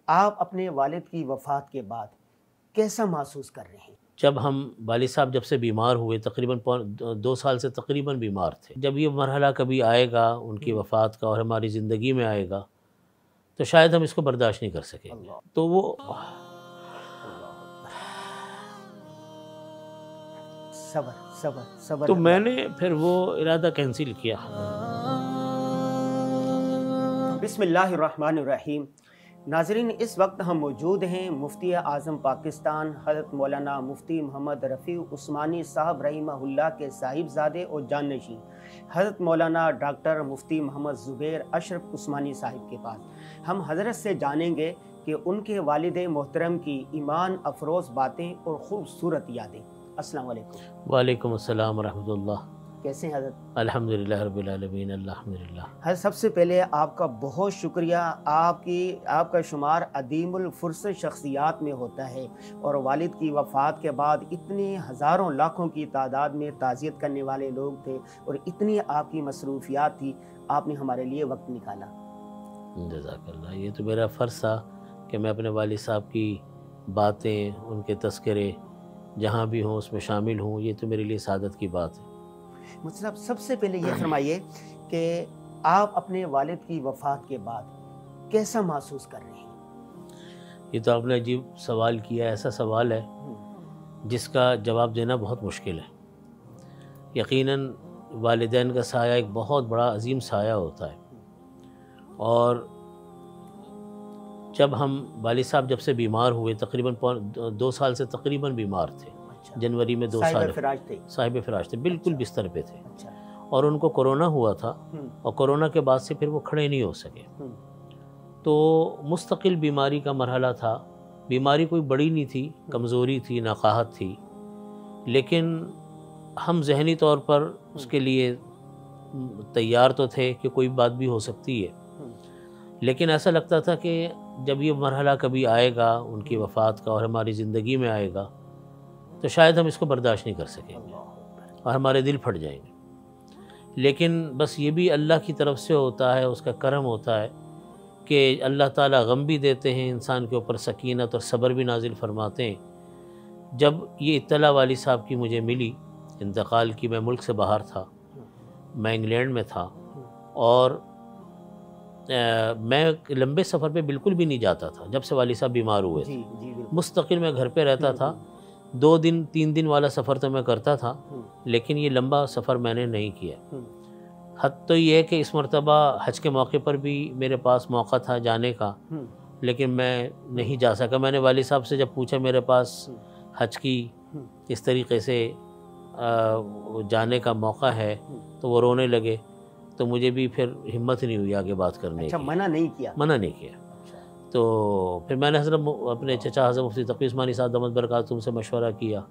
آپ اپنے والد کی وفات کے بعد کیسا محسوس کر رہے ہیں؟ جب ہم والد صاحب جب سے بیمار ہوئے، تقریباً 2 سال سے تقریباً بیمار تھے، جب یہ مرحلہ کبھی آئے گا ان کی وفات کا اور ہماری زندگی میں آئے گا تو شاید ہم اس کو برداشت نہیں کر سکیں گے۔ تو وہ صبر تو میں نے پھر وہ ارادہ کینسل کیا۔ بسم اللہ الرحمن الرحیم۔ ناظرین، اس وقت ہم موجود ہیں مفتی اعظم پاکستان حضرت مولانا مفتی محمد رفیع عثمانی صاحب رحمہ اللہ کے صاحبزادے اور جانشین حضرت مولانا ڈاکٹر مفتی محمد زبیر اشرف عثمانی صاحب کے پاس۔ ہم حضرت سے جانیں گے کہ ان کے والد محترم کی ایمان افروز باتیں اور خوبصورت یادیں۔ السلام علیکم۔ وعلیکم السلام ورحمۃ اللہ۔ کیسے ہیں حضرت؟ الحمدللہ رب العالمین، الحمدللہ۔ حضرت، سب سے پہلے آپ کا بہت شکریہ۔ آپ کا شمار عدیم الفرصت شخصیات میں ہوتا ہے، اور والد کی وفات کے بعد اتنے ہزاروں لاکھوں کی تعداد میں تعزیت کرنے والے لوگ تھے، اور اتنی آپ کی مصروفیات تھی، آپ نے ہمارے لیے وقت نکالا۔ جزاک اللہ۔ یہ تو میرا فرض تھا کہ میں اپنے والد صاحب کی باتیں، ان کے تذکرے جہاں بھی ہوں اس میں شامل ہوں، یہ تو میرے لیے سعادت کی بات ہے۔ مطلب سب سے پہلے یہ فرمائیے کہ آپ اپنے والد کی وفات کے بعد کیسا محسوس کر رہے ہیں؟ یہ تو آپ نے عجیب سوال کیا، ایسا سوال ہے جس کا جواب دینا بہت مشکل ہے۔ یقیناً والدین کا سایہ ایک بہت بڑا عظیم سایہ ہوتا ہے، اور جب ہم والد صاحب جب سے بیمار ہوئے، تقریباً 2 سال سے تقریباً بیمار تھے، جنوری میں 2 سال صاحب فراش تھے، بالکل بستر پہ تھے، اور ان کو کورونا ہوا تھا، اور کورونا کے بعد سے پھر وہ کھڑے نہیں ہو سکے۔ تو مستقل بیماری کا مرحلہ تھا۔ بیماری کوئی بڑی نہیں تھی، کمزوری تھی، نقاہت تھی، لیکن ہم ذہنی طور پر اس کے لیے تیار تو تھے کہ کوئی بات بھی ہو سکتی ہے، لیکن ایسا لگتا تھا کہ جب یہ مرحلہ کبھی آئے گا ان کی وفات کا اور ہماری زندگی میں آئے گا تو شاید ہم اس کو برداشت نہیں کر سکیں گے اور ہمارے دل پھٹ جائیں گے۔ لیکن بس یہ بھی اللہ کی طرف سے ہوتا ہے، اس کا کرم ہوتا ہے کہ اللہ تعالیٰ غم بھی دیتے ہیں انسان کے اوپر، سکینت اور صبر بھی نازل فرماتے ہیں۔ جب یہ اطلاع والد صاحب کی مجھے ملی انتقال کی، میں ملک سے باہر تھا، میں انگلینڈ میں تھا، اور میں لمبے سفر پہ بالکل بھی نہیں جاتا تھا جب سے والد صاحب بیمار ہوئے تھے۔ مستقل میں گھر پہ رہتا تھا، 2 دن 3 دن والا سفر تو میں کرتا تھا، لیکن یہ لمبا سفر میں نے نہیں کیا۔ حد تو یہ ہے کہ اس مرتبہ حج کے موقع پر بھی میرے پاس موقع تھا جانے کا، لیکن میں نہیں جا سکا۔ میں نے والد صاحب سے جب پوچھا میرے پاس حج کی اس طریقے سے جانے کا موقع ہے تو وہ رونے لگے، تو مجھے بھی پھر ہمت نہیں ہوئی آگے بات کرنے کی۔ منع نہیں کیا۔ تو پھر میں نے حضرت اپنے چچا حضرت مفتی تقی عثمانی صاحب دامت برکاتہم سے مشورہ کیا،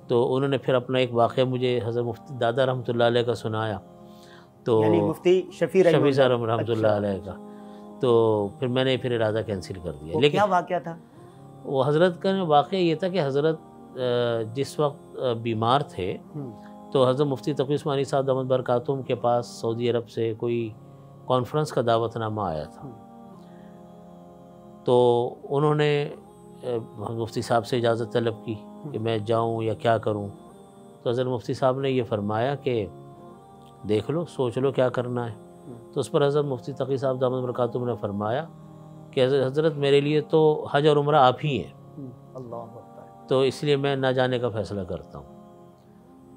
تو انہوں نے پھر اپنا ایک واقعہ مجھے حضرت مفتی دادا رحمۃ اللہ علیہ کا سنایا، تو یعنی مفتی شفیع صاحب رحمۃ اللہ علیہ کا، تو پھر میں نے پھر ارادہ کینسل کر دیا۔ لیکن کیا واقعہ تھا وہ؟ حضرت کا واقعہ یہ تھا کہ حضرت جس وقت بیمار تھے تو حضرت مفتی تقی عثمانی صاحب دامت برکاتہم کے پاس سعودی عرب سے کوئی کانفرنس کا دعوت نامہ آیا تھا، تو انہوں نے مفتی صاحب سے اجازت طلب کی کہ میں جاؤں یا کیا کروں، تو حضرت مفتی صاحب نے یہ فرمایا کہ دیکھ لو، سوچ لو کیا کرنا ہے۔ تو اس پر حضرت مفتی تقی صاحب دامت برکاتہم نے فرمایا کہ حضرت میرے لیے تو حج اور عمرہ آپ ہی ہیں، تو اس لیے میں نہ جانے کا فیصلہ کرتا ہوں۔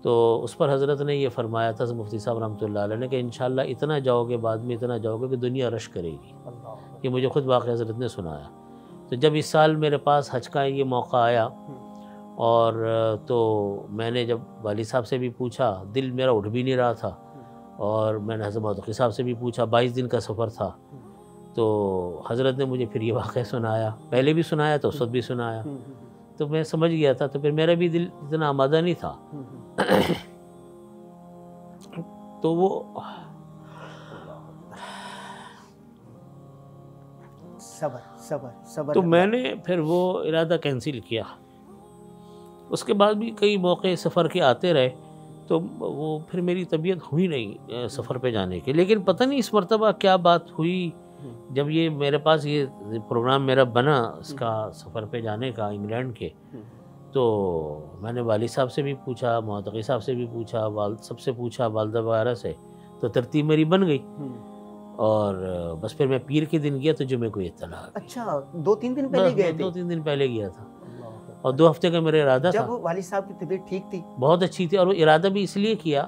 تو اس پر حضرت نے یہ فرمایا تھا مفتی صاحب رحمۃ اللہ علیہ نے کہ انشاءاللہ اتنا جاؤ گے، بعد میں اتنا جاؤ گے کہ دنیا رش کرے گی۔ یہ مجھے خود واقعہ حضرت نے سنایا۔ تو جب اس سال میرے پاس حج کا یہ موقع آیا، اور تو میں نے جب والد صاحب سے بھی پوچھا، دل میرا اٹھ بھی نہیں رہا تھا، اور میں نے حضرت مفتی صاحب سے بھی پوچھا، 22 دن کا سفر تھا، تو حضرت نے مجھے پھر یہ واقعہ سنایا، پہلے بھی سنایا تو اس وقت بھی سنایا، تو میں سمجھ گیا تھا، تو پھر میرا بھی دل اتنا آمادہ نہیں تھا۔ تو وہ صبر تو میں نے پھر وہ ارادہ کینسل کیا۔ اس کے بعد بھی کئی موقع سفر کے آتے رہے، تو وہ پھر میری طبیعت ہوئی نہیں سفر پہ جانے کی، لیکن پتہ نہیں اس مرتبہ کیا بات ہوئی جب یہ میرے پاس یہ پروگرام میرا بنا اس کا سفر پہ جانے کا انگلینڈ کے، تو میں نے والد صاحب سے بھی پوچھا، معتقی صاحب سے بھی پوچھا، سب سے پوچھا، والدہ وغیرہ سے، تو ترتیب میری بن گئی، اور بس پھر میں پیر کے دن گیا تو جمعے کو اطلاع آ گئی۔ اچھا 2-3 دن پہلے گئے تھے؟ 2-3 دن پہلے گیا تھا، اور 2 ہفتے کا میرا ارادہ تھا۔ جب والد صاحب کی طبیعت ٹھیک تھی؟ بہت اچھی تھی، اور وہ ارادہ بھی اس لیے کیا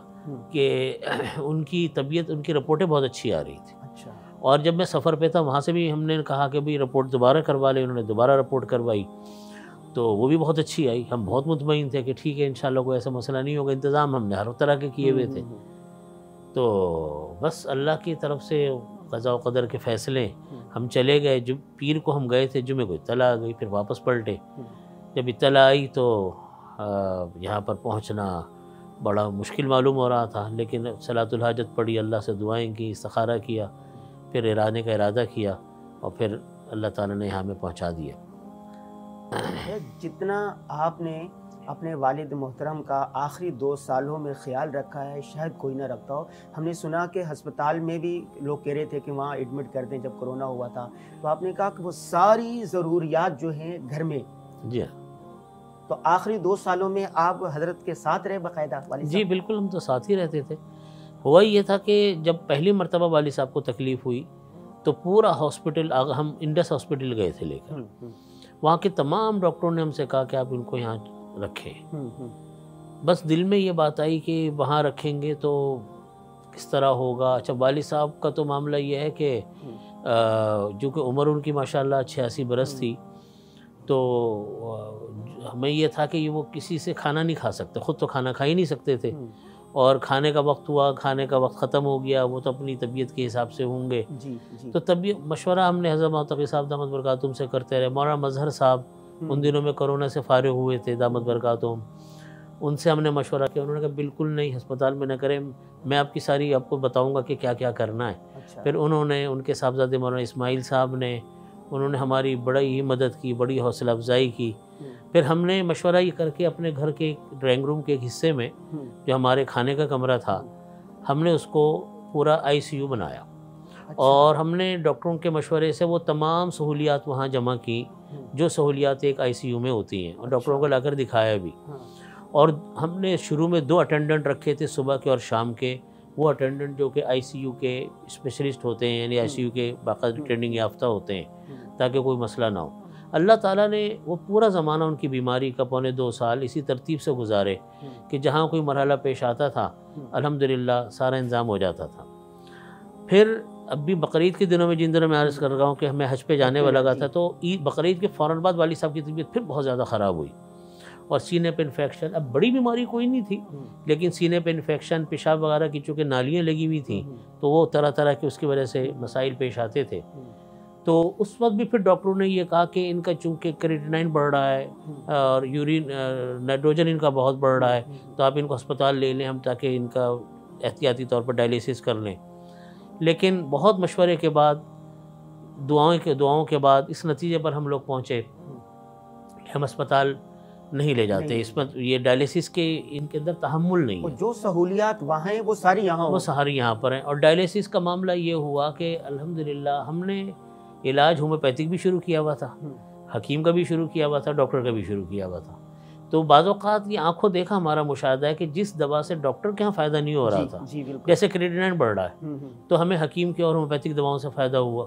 کہ ان کی طبیعت، ان کی رپورٹیں بہت اچھی آ رہی تھی۔ اچھا۔ اور جب میں سفر پہ تھا وہاں سے بھی ہم نے کہا کہ بھئی رپورٹ دوبارہ کروا لیں، انہوں نے دوبارہ رپورٹ کروائی تو وہ بھی بہت اچھی آئی۔ ہم بہت مطمئن تھے کہ ٹھیک ہے انشاءاللہ کوئی ایسا مسئلہ نہیں ہوگا، انتظام ہم نے ہر طرح کے کیے ہوئے تھے۔ تو بس اللہ کی طرف سے قضاء و قدر کے فیصلے، ہم چلے گئے، جب پیر کو ہم گئے تھے، جمعے کو اطلاع آ گئی، پھر واپس پلٹے۔ جب اطلاع آئی تو یہاں پر پہنچنا بڑا مشکل معلوم ہو رہا تھا، لیکن صلاۃ الحاجت پڑھی، اللہ سے دعائیں کی، استخارہ کیا، پھر ارادے کا ارادہ کیا، اور پھر اللہ تعالیٰ نے یہاں میں پہنچا دیا۔ جتنا آپ نے اپنے والد محترم کا آخری 2 سالوں میں خیال رکھا ہے شاید کوئی نہ رکھتا ہو۔ ہم نے سنا کہ ہسپتال میں بھی لوگ کہہ رہے تھے کہ وہاں ایڈمٹ کر دیں جب کرونا ہوا تھا، تو آپ نے کہا کہ وہ ساری ضروریات جو ہیں گھر میں۔ جی ہاں، تو آخری 2 سالوں میں آپ حضرت کے ساتھ رہے باقاعدہ والد صاحب؟ جی بالکل، ہم تو ساتھ ہی رہتے تھے۔ ہوا یہ تھا کہ جب پہلی مرتبہ والد صاحب کو تکلیف ہوئی تو پورا ہاسپٹل، ہم انڈس ہاسپٹل گئے تھے لے کر، وہاں کے تمام ڈاکٹروں نے ہم سے کہا کہ آپ ان کو یہاں رکھیں۔ بس دل میں یہ بات آئی کہ وہاں رکھیں گے تو کس طرح ہوگا۔ اچھا، والد صاحب کا تو معاملہ یہ ہے کہ جو کہ عمر ان کی ماشاءاللہ 86 برس تھی، تو ہمیں یہ تھا کہ وہ کسی سے کھانا نہیں کھا سکتے، خود تو کھانا کھا ہی نہیں سکتے تھے، اور کھانے کا وقت ہوا، کھانے کا وقت ختم ہو گیا، وہ تو اپنی طبیعت کے حساب سے ہوں گے۔ تو طبیعت مشورہ ہم نے حضرت معتقی صاحب دامت برکاتہم سے کرتے رہے۔ مولانا مظہر صاحب ان دنوں میں کرونا سے فارغ ہوئے تھے دامت برکاتہم، ان سے ہم نے مشورہ کیا، انہوں نے کہا بالکل نہیں، ہسپتال میں نہ کریں، میں آپ کی ساری آپ کو بتاؤں گا کہ کیا کیا کرنا ہے۔ پھر انہوں نے، ان کے صاحبزادے مولانا اسماعیل صاحب نے، انہوں نے ہماری بڑی ہی مدد کی، بڑی حوصلہ افزائی کی۔ پھر ہم نے مشورہ یہ کر کے اپنے گھر کے ڈرائنگ روم کے ایک حصے میں جو ہمارے کھانے کا کمرہ تھا، ہم نے اس کو پورا ICU بنایا، اور ہم نے ڈاکٹروں کے مشورے سے وہ تمام سہولیات وہاں جمع کی جو سہولیات ایک ICU میں ہوتی ہیں، اور ڈاکٹروں کو لا کر دکھایا بھی۔ اور ہم نے شروع میں 2 اٹینڈنٹ رکھے تھے، صبح کے اور شام کے۔ وہ اٹینڈنٹ جو کہ ICU کے اسپیشلسٹ ہوتے ہیں، یعنی ICU کے باقاعدہ ٹریننگ یافتہ ہوتے ہیں، تاکہ کوئی مسئلہ نہ ہو۔ اللہ تعالیٰ نے وہ پورا زمانہ ان کی بیماری کا 2.25 سال اسی ترتیب سے گزارے کہ جہاں کوئی مرحلہ پیش آتا تھا الحمدللہ سارا انتظام ہو جاتا تھا۔ پھر اب بھی بقرعید کے دنوں میں، جن دنوں میں عرض کر رہا ہوں کہ میں حج پہ جانے والا تھا، تو بقرعید کے فوراً بعد والد صاحب کی طبیعت پھر بہت زیادہ خراب ہوئی، اور سینے پہ انفیکشن، اب بڑی بیماری کوئی نہیں تھی لیکن سینے پہ انفیکشن، پیشاب وغیرہ کی چونکہ نالیاں لگی ہوئی تھیں تو وہ طرح طرح کے اس کی وجہ سے مسائل پیش آتے تھے۔ تو اس وقت بھی پھر ڈاکٹروں نے یہ کہا کہ ان کا چونکہ کریٹینائن بڑھ رہا ہے اور یورین نائٹروجن ان کا بہت بڑھ رہا ہے، تو آپ ان کو ہسپتال لے لیں ہم، تاکہ ان کا احتیاطی طور پر ڈائلیسس کر لیں۔ لیکن بہت مشورے کے بعد، دعاؤں کے بعد اس نتیجے پر ہم لوگ پہنچے کہ ہم ہسپتال نہیں لے جاتے، اس میں یہ ڈائلیسس کے ان کے اندر تحمل نہیں ہے، جو سہولیات وہاں ہیں وہ ساری یہاں پر ہیں۔ اور ڈائلیسس کا معاملہ یہ ہوا کہ الحمدللہ ہم نے علاج ہومیوپیتھک بھی شروع کیا ہوا تھا، حکیم کا بھی شروع کیا ہوا تھا، ڈاکٹر کا بھی شروع کیا ہوا تھا۔ تو بعض اوقات یہ آنکھوں دیکھا ہمارا مشاہدہ ہے کہ جس دوا سے ڈاکٹر کے یہاں فائدہ نہیں ہو رہا تھا، جیسے کریٹینائن بڑھ رہا ہے، تو ہمیں حکیم کے اور ہومیوپیتھک دواؤں سے فائدہ ہوا۔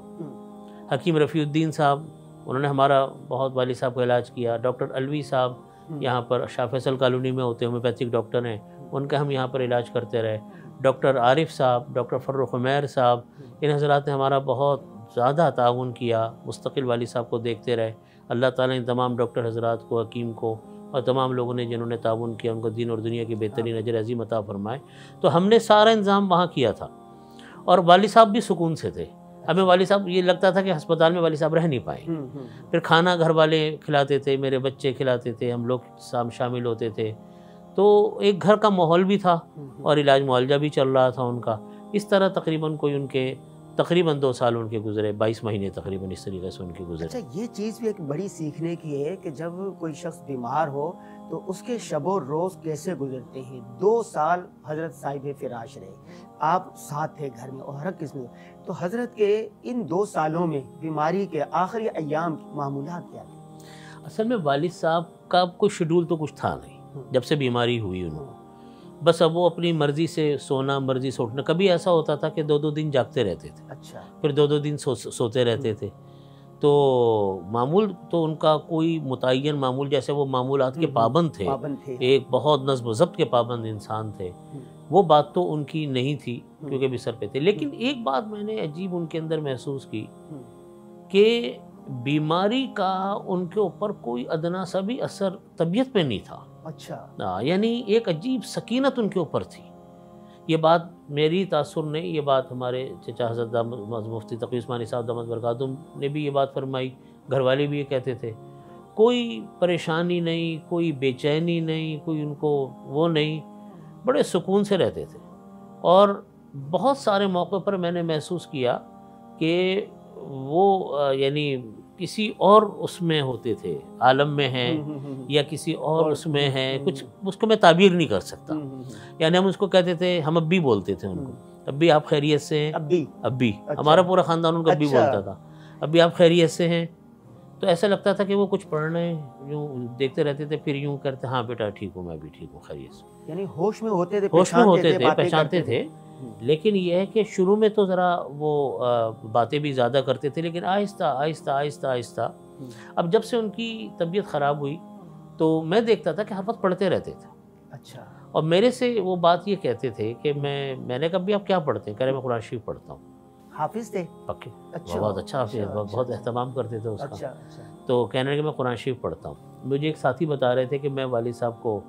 حکیم رفیع الدین صاحب، انہوں نے ہمارا بہت والد صاحب کا علاج کیا۔ ڈاکٹر علوی صاحب یہاں پر شاہ فیصل کالونی میں ہوتے ہیں، ہومیوپیتھک ڈاکٹر ہیں، ان کا ہم یہاں پر علاج کرتے رہے۔ ڈاکٹر عارف صاحب، ڈاکٹر فرخ عمیر صاحب، ان حضرات نے ہمارا بہت زیادہ تعاون کیا، مستقل والد صاحب کو دیکھتے رہے۔ اللہ تعالیٰ نے تمام ڈاکٹر حضرات کو، حکیم کو، اور تمام لوگوں نے جنہوں نے تعاون کیا، ان کو دین اور دنیا کی بہترین اجر عظیم عطا فرمائے۔ تو ہم نے سارا انتظام وہاں کیا تھا، اور والد صاحب بھی سکون سے تھے۔ ہمیں والد صاحب یہ لگتا تھا کہ ہسپتال میں والد صاحب رہ نہیں پائیں۔ پھر کھانا گھر والے کھلاتے تھے، میرے بچے کھلاتے تھے، ہم لوگ شامل ہوتے تھے، تو ایک گھر کا ماحول بھی تھا اور علاج معالجہ بھی چل رہا تھا ان کا۔ اس طرح تقریباً 2 سال ان کے گزرے، 22 مہینے تقریباً اس طریقے سے ان کے گزرے۔ اچھا، یہ چیز بھی ایک بڑی سیکھنے کی ہے کہ جب کوئی شخص بیمار ہو تو اس کے شب و روز کیسے گزرتے ہیں۔ 2 سال حضرت صاحب فراش رہے، آپ ساتھ تھے گھر میں اور ہر قسم، تو حضرت کے ان 2 سالوں میں بیماری کے آخری ایام معمولات کیا تھے؟ اصل میں والد صاحب کا کوئی شیڈول تو کچھ تھا نہیں جب سے بیماری ہوئی انہوں کو، بس اب وہ اپنی مرضی سے سونا، مرضی سے اٹھنا. کبھی ایسا ہوتا تھا کہ 2 دن جاگتے رہتے تھے، اچھا، پھر 2 دن سوتے رہتے تھے. تو معمول تو ان کا کوئی متعین معمول، جیسے وہ معمولات کے پابند تھے، ایک بہت نظم و ضبط کے پابند انسان تھے، وہ بات تو ان کی نہیں تھی کیونکہ بستر پہ تھے. لیکن ایک بات میں نے عجیب ان کے اندر محسوس کی کہ بیماری کا ان کے اوپر کوئی ادنا سا بھی اثر طبیعت پہ نہیں تھا. اچھا، یعنی ایک عجیب سکینت ان کے اوپر تھی. یہ بات میری تاثر نہیں، یہ بات ہمارے چچا حضرت مفتی تقی عثمانی صاحب دامت برکاتہم نے بھی یہ بات فرمائی، گھر والے بھی یہ کہتے تھے. کوئی پریشانی نہیں، کوئی بے چینی نہیں، کوئی ان کو وہ نہیں، بڑے سکون سے رہتے تھے. اور بہت سارے موقع پر میں نے محسوس کیا کہ وہ یعنی کسی اور اس میں ہوتے تھے، عالم میں ہیں یا کسی اور اس میں ہیں، کچھ اس کو میں تعبیر نہیں کر سکتا. یعنی ہم اس کو کہتے تھے، ہم ابی بولتے تھے ان کو، ابی آپ خیریت سے ہیں؟ ابی ہمارا پورا خاندان ان کو ابی بولتا تھا. ابی آپ خیریت سے ہیں؟ تو ایسا لگتا تھا کہ وہ کچھ پڑھ رہے ہیں، یوں دیکھتے رہتے تھے، پھر یوں کرتے، ہاں بیٹا ٹھیک ہوں، میں بھی ٹھیک ہوں، خیریت سے. یعنی ہوش میں ہوتے تھے، پہچانتے تھے. لیکن یہ ہے کہ شروع میں تو ذرا وہ باتیں بھی زیادہ کرتے تھے، لیکن آہستہ آہستہ آہستہ آہستہ اب جب سے ان کی طبیعت خراب ہوئی تو میں دیکھتا تھا کہ ہر وقت پڑھتے رہتے تھے. اچھا. اور میرے سے وہ بات یہ کہتے تھے کہ میں نے کہا بھی آپ کیا پڑھتے ہیں؟ کہہ رہے میں قرآن شریف پڑھتا ہوں. حافظ تھے؟ پکے، بہت اچھا حافظ، بہت اہتمام کرتے تھے اس کا. تو کہنے لگے میں قرآن شریف پڑھتا ہوں. مجھے ایک ساتھی بتا رہے تھے کہ میں والد صاحب کو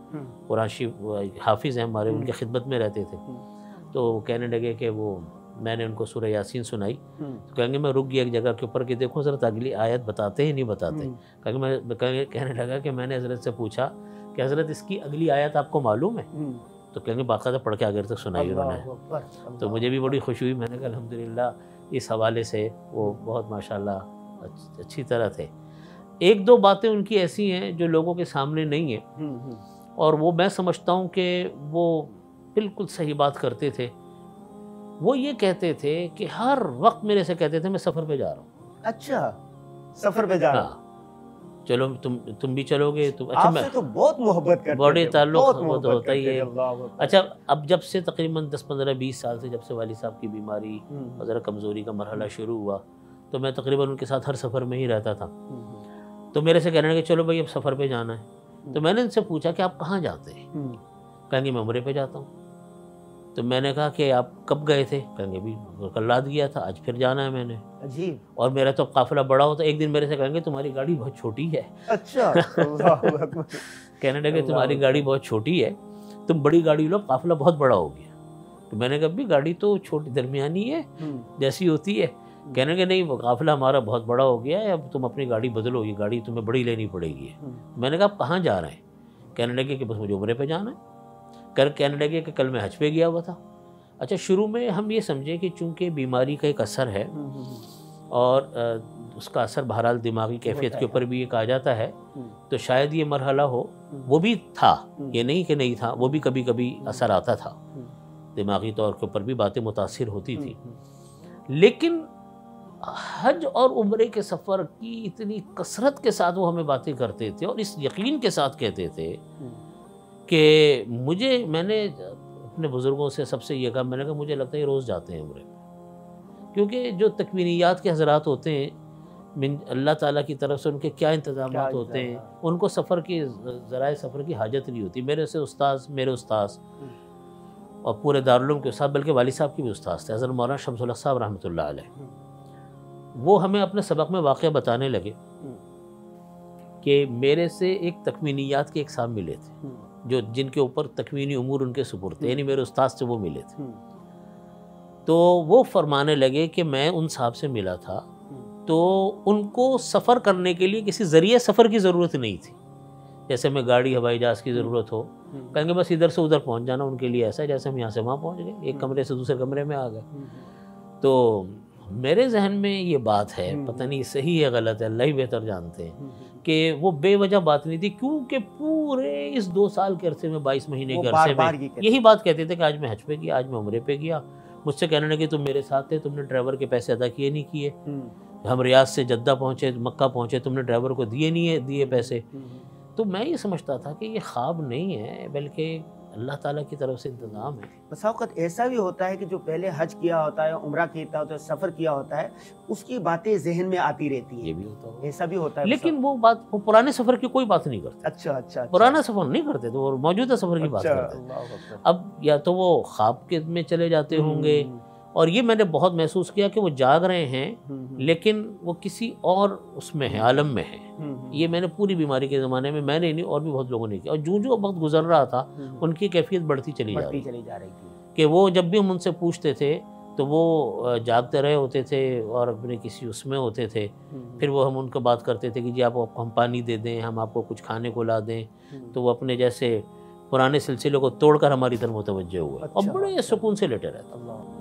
قرآن شریف حافظ ہیں ہمارے، ان کی خدمت میں رہتے تھے. تو کہنے لگے کہ وہ میں نے ان کو سورہ یاسین سنائی، تو کہیں گے میں رک گیا ایک جگہ کے اوپر کہ دیکھو حضرت اگلی آیت بتاتے ہی نہیں بتاتے. کہنے لگا کہ میں نے حضرت سے پوچھا کہ حضرت اس کی اگلی آیت آپ کو معلوم ہے؟ تو کہیں گے باقاعدہ پڑھ کے آگے تک سنائی انہوں نے. تو مجھے بھی بڑی خوشی ہوئی. میں نے کہا الحمدللہ اس حوالے سے وہ بہت ماشاءاللہ اچھی طرح تھے. 1-2 باتیں ان کی ایسی ہیں جو لوگوں کے سامنے نہیں ہیں، اور وہ میں سمجھتا ہوں کہ وہ بالکل صحیح بات کرتے تھے. وہ یہ کہتے تھے کہ ہر وقت میرے سے کہتے تھے میں سفر پہ جا رہا ہوں. اچھا، سفر پہ جا رہا ہوں. چلو تم بھی چلو گے. آپ سے تو بہت محبت کرتے ہیں، بڑے تعلق ہوتا ہی ہے. اچھا، اب جب سے تقریباً 10-15-20 سال سے جب سے والد صاحب کی بیماری اور ذرا کمزوری کا مرحلہ شروع ہوا تو میں تقریباً ان کے ساتھ ہر سفر میں ہی رہتا تھا. تو میرے سے کہنے لگے چلو بھائی اب سفر پہ جانا ہے. تو میں نے ان سے پوچھا کہ آپ کہاں جاتے ہیں؟ کہیں گے میں عمرے پہ جاتا ہوں. تو میں نے کہا کہ آپ کب گئے تھے؟ کہیں گے بھی کل رات گیا تھا، آج پھر جانا ہے میں نے. عجیب. اور میرا تو قافلہ بڑا ہوتا. ایک دن میرے سے کہیں گے تمہاری گاڑی بہت چھوٹی ہے. اچھا. کہنے لگے تمہاری گاڑی بہت چھوٹی ہے، تم بڑی گاڑی لو، قافلہ بہت بڑا ہو گیا. تو میں نے کہا بھی گاڑی تو چھوٹی درمیانی ہے جیسی ہوتی ہے. کہنے لگے نہیں وہ قافلہ ہمارا بہت بڑا ہو گیا ہے، اب تم اپنی گاڑی بدلو، یہ گاڑی تمہیں بڑی لینی پڑے گی. میں نے کہا آپ کہاں جا رہے ہیں؟ کہنے لگے کہ بس مجھے عمرے پہ جانا ہے. کہنے لگے کہ کل میں حج پہ گیا ہوا تھا. اچھا، شروع میں ہم یہ سمجھے کہ چونکہ بیماری کا ایک اثر ہے اور اس کا اثر بہرحال دماغی کیفیت کے اوپر بھی یہ کہا جاتا ہے، تو شاید یہ مرحلہ ہو. وہ بھی تھا، یہ نہیں کہ نہیں تھا، وہ بھی کبھی کبھی اثر آتا تھا، دماغی طور کے اوپر بھی باتیں متاثر ہوتی تھی. لیکن حج اور عمرے کے سفر کی اتنی کثرت کے ساتھ وہ ہمیں باتیں کرتے تھے اور اس یقین کے ساتھ کہتے تھے کہ میں نے اپنے بزرگوں سے سب سے یہ کہا، میں نے کہا مجھے لگتا ہے یہ روز جاتے ہیں عمرے پہ، کیونکہ جو تکوینیات کے حضرات ہوتے ہیں من اللہ تعالیٰ کی طرف سے ان کے کیا انتظامات ہوتے ہیں، ان کو سفر کی ذرائع سفر کی حاجت نہیں ہوتی. میرے استاذ اور پورے دارالعلوم کے استاد، بلکہ والد صاحب کی بھی استاذ تھے حضرت مولانا شمس الحق صاحب رحمۃ اللہ علیہ. وہ ہمیں اپنے سبق میں واقعہ بتانے لگے کہ میرے سے ایک تکوینیات کے ایک صاحب ملے تھے جن کے اوپر تکوینی امور ان کے سپرد تھے، یعنی میرے استاد سے وہ ملے تھے. تو وہ فرمانے لگے کہ میں ان صاحب سے ملا تھا تو ان کو سفر کرنے کے لیے کسی ذریعے سفر کی ضرورت نہیں تھی، جیسے میں گاڑی ہوائی جہاز کی ضرورت ہو. کہیں گے بس ادھر سے ادھر پہنچ جانا ان کے لیے ایسا ہے جیسے ہم یہاں سے وہاں پہنچ گئے، ایک کمرے سے دوسرے کمرے میں آ گئے. تو میرے ذہن میں یہ بات ہے، پتہ نہیں صحیح ہے غلط ہے، اللہ ہی بہتر جانتے ہیں، کہ وہ بے وجہ بات نہیں تھی، کیونکہ پورے اس 2 سال کے عرصے میں 22 مہینے کے عرصے میں یہی بات کہتے تھے کہ آج میں حج پہ گیا، آج میں عمرے پہ گیا. مجھ سے کہنے لگے تم میرے ساتھ تھے، تم نے ڈرائیور کے پیسے ادا کیے نہیں کیے، ہم ریاض سے جدہ پہنچے، مکہ پہنچے، تم نے ڈرائیور کو دیے پیسے۔ تو میں یہ سمجھتا تھا کہ یہ خواب نہیں ہے بلکہ اللہ تعالیٰ کی طرف سے انتظام ہے۔ بس اوقات ایسا بھی ہوتا ہے کہ جو پہلے حج کیا ہوتا ہے، عمرہ کیا ہوتا ہے، سفر کیا ہوتا ہے، اس کی باتیں ذہن میں آتی رہتی ہیں، یہ بھی ہوتا ہے، ایسا بھی ہوتا ہے۔ لیکن وہ پرانے سفر کی کوئی بات نہیں کرتے۔ اچھا پرانا سفر نہیں کرتے تو وہ موجودہ سفر کی بات کرتے ہیں۔ اب یا تو وہ خواب کے میں چلے جاتے ہوں گے، اور یہ میں نے بہت محسوس کیا کہ وہ جاگ رہے ہیں لیکن وہ کسی اور اس میں ہے، عالم میں ہے۔ یہ میں نے پوری بیماری کے زمانے میں نے نہیں، اور بھی بہت لوگوں نے کیا، اور جو وقت گزر رہا تھا ان کی کیفیت بڑھتی چلی جا رہی تھی کہ وہ جب بھی ہم ان سے پوچھتے تھے تو وہ جاگتے رہے ہوتے تھے اور اپنے کسی اس میں ہوتے تھے۔ پھر وہ ہم ان کو بات کرتے تھے کہ جی آپ ہم پانی دے دیں، ہم آپ کو کچھ کھانے کو لا دیں، تو وہ اپنے جیسے پرانے سلسلے کو توڑ کر ہماری طرف متوجہ ہوئے اور بڑے سکون سے لیٹے رہتے۔